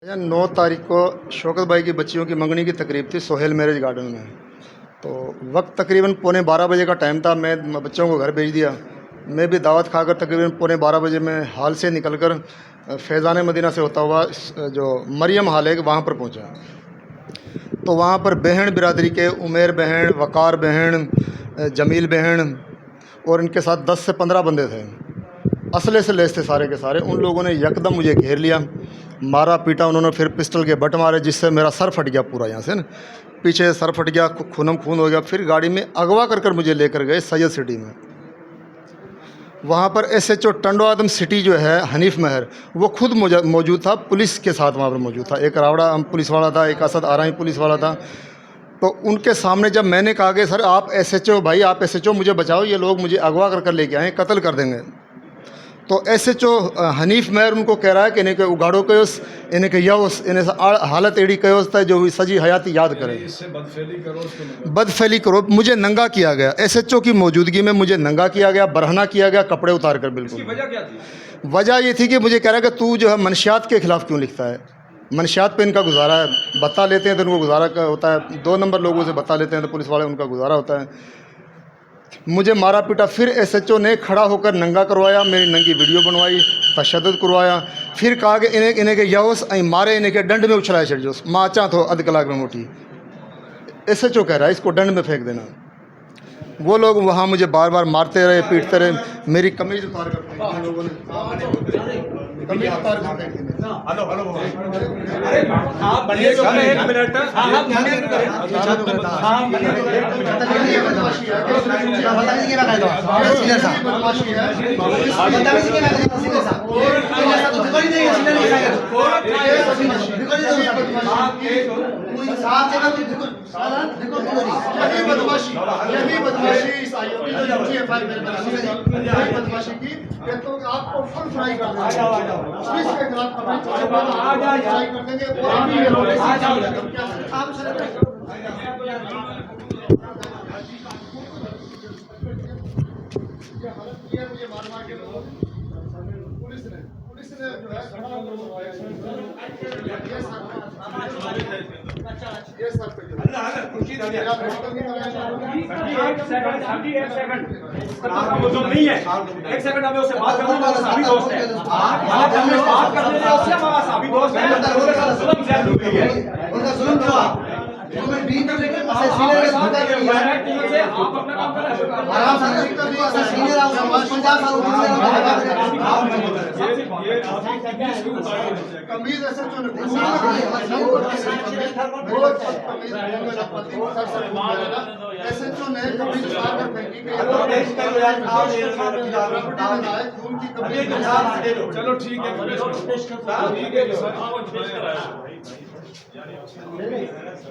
9 तारीख को शौकत भाई की बच्चियों की मंगनी की तकरीब थी सोहेल मैरिज गार्डन में। तो वक्त तकरीबन 11:15 का टाइम था। मैं बच्चों को घर भेज दिया। मैं भी दावत खाकर तकरीबन 11:15 में हाल से निकलकर फैज़ान मदीना से होता हुआ जो मरियम हाल है वहाँ पर पहुँचा। तो वहाँ पर बहन बिरादरी के उमेर बहन, वक़ार बहन, जमील बहन और इनके साथ 10 से 15 बंदे थे। असले से लैस थे सारे के सारे। उन लोगों ने यकदम मुझे घेर लिया, मारा पीटा। उन्होंने फिर पिस्टल के बट मारे जिससे मेरा सर फट गया पूरा, यहाँ से ना पीछे सर फट गया, खूनम खून हो गया। फिर गाड़ी में अगवा कर मुझे लेकर गए सैयद सिटी में। वहाँ पर SHO टंडो आदम सिटी जो है हनीफ महर, वो खुद मौजूद था, पुलिस के साथ वहाँ पर मौजूद था। एक रावड़ा पुलिस वाला था, एक असद आराई पुलिस वाला था। तो उनके सामने जब मैंने कहा कि सर आप SHO भाई, आप SHO मुझे बचाओ, ये लोग मुझे अगवा कर लेके आए, कत्ल कर देंगे। तो SHO हनीफ महर उनको कह रहा है कि इन्हें के उगाड़ो कयोस, इन्हें के यौस, इन्हें हालत एड़ी कयोस था जो हुई सजी हयाती याद करे, बदफैली करो। मुझे नंगा किया गया, SHO की मौजूदगी में मुझे नंगा किया गया, बरहना किया गया, कपड़े उतार कर। बिल्कुल वजह क्या थी? वजह ये थी कि मुझे कह रहा है कि तू जो है मनशियात के ख़िलाफ़ क्यों लिखता है। मनशियात पे इनका गुजारा है, बता लेते हैं तो उनको गुजारा होता है, 2 नंबर लोगों से बता लेते हैं तो पुलिस वाले उनका गुजारा होता है। मुझे मारा पीटा। फिर SHO ने खड़ा होकर नंगा करवाया, मेरी नंगी वीडियो बनवाई, तशद्दुद करवाया। फिर कहा कि इन्हें के यौस ऐं मारे, इन्हें के डंड में उछलाए छड़ियोस, मां अचा तो अध कलाक में मोटी। SHO कह रहा है इसको डंड में फेंक देना। वो लोग वहाँ मुझे बार बार मारते रहे, पीटते रहे। मेरी कमीज उतार कर फेंकी इन लोगों ने, कमीज उतार कर फेंकी। हेलो हेलो, अरे आप बनिए तो 1 मिनट। हां बदमाशी की तो आपको फुल फ्राई कर देंगे, पुलिस के खिलाफ फ्राई कर देंगे। पुलिस ने जो है ये सर पे नहीं है। 1 सेकंड हमें उससे बात करने वाला सभी दोस्त है। आप हमें बात करने वाले उससे हमारा सभी दोस्त है। जुल्म ज़्यादा हुई है, उनका जुल्म हुआ। मैं बीच में लेकर सीनियर के साथ है, आप अपना काम कर रहे हो। आराम से सीनियर आओ, 50 साल उम्र कमीज SHO ने SHO ने कमीज उतार कर फेंकी। चलो ठीक है, ठीक है।